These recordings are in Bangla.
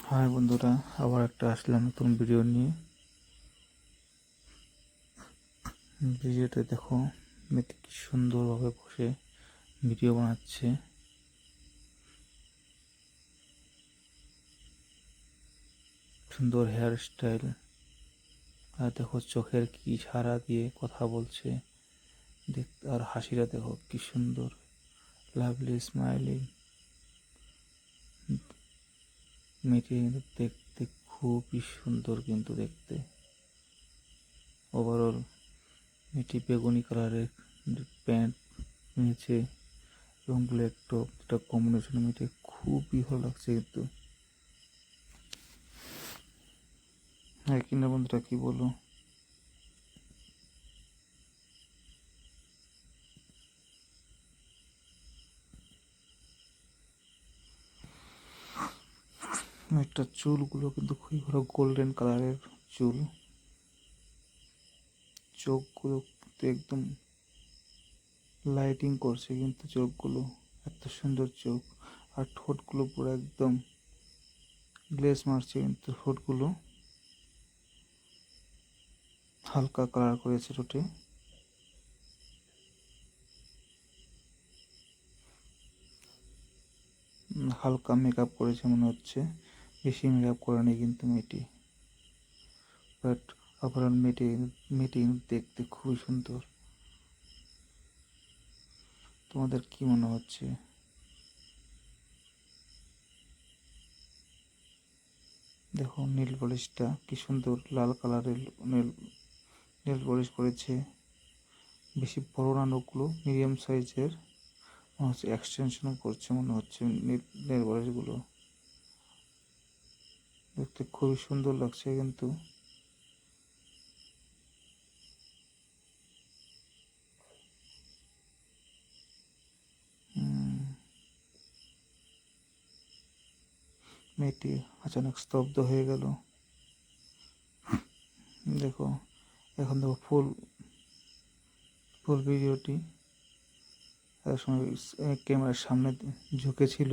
হাই বন্ধুরা, আবার একটা আসলাম নতুন ভিডিও নিয়ে। ভিডিওতে দেখো মেয়েটি কি সুন্দরভাবে বসে ভিডিও বানাচ্ছে। সুন্দর হেয়ার স্টাইল, আর দেখো চোখের কি ইশারা দিয়ে কথা বলছে। দেখতে আর হাসিটা দেখো কি সুন্দর, লাভলি স্মাইলিং। মেয়েটি কিন্তু দেখতে খুবই সুন্দর, কিন্তু দেখতে ওভারঅল মেয়েটি বেগুনি কালারের প্যান্ট নিচে এবং ব্ল্যাক টপ, এটা কম্বিনেশন মেয়েটি খুবই ভালো লাগছে। কিন্তু হ্যাঁ কিনা বন্ধুরা, কি বলো? একটা চুলগুলো কিন্তু খুবই ভালো, গোল্ডেন কালারের চুল। চোখগুলো একদম লাইটিং করছে, কিন্তু চোখগুলো এত সুন্দর চোখ। আর ঠোঁটগুলো পুরো একদম গ্লেজ মারছে, কিন্তু ঠোঁটগুলো হালকা কালার করেছে ঠোঁটে। হালকা মেকআপ করেছে মনে হচ্ছে, বেশি মেকআপ করেনি কিন্তু মেয়েটি। বাট ওভারঅল মেয়েটি মেয়েটি দেখতে খুবই সুন্দর। তোমাদের কি মনে হচ্ছে? দেখো নীল পলিশটা কি সুন্দর, লাল কালারের নীল নেল পলিশ করেছে। বেশি বড় না নখগুলো, মিডিয়াম সাইজের। মনে হচ্ছে এক্সটেনশন করছে মনে হচ্ছে নেল পলিশগুলো। দেখতে খুবই সুন্দর লাগছে কিন্তু। মেয়েটি আচানক স্তব্ধ হয়ে গেল। দেখো এখন দেখো ফুল ফুল ভিডিওটি এক সময় ক্যামেরার সামনে ঝুঁকেছিল,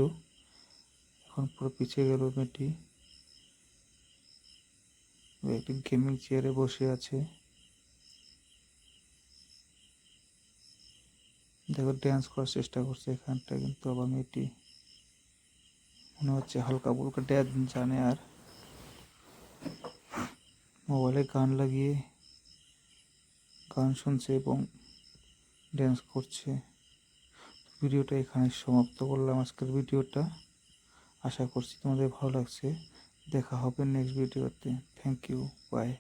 এখন পুরো পিছিয়ে গেল। মেয়েটি একটি গেমিং চেয়ারে বসে আছে। দেখো ড্যান্স করার চেষ্টা করছে এখানটা, কিন্তু আবার মেয়েটি মনে হচ্ছে হালকা ফুলকা ড্যান্স জানে। আর মোবাইলে গান লাগিয়ে গান শুনছে এবং ড্যান্স করছে। ভিডিওটা এখানে সমাপ্ত করলাম, আজকের ভিডিওটা। আশা করছি তোমাদের ভালো লাগছে। দেখা হবে নেক্সট ভিডিওতে। Thank you, by.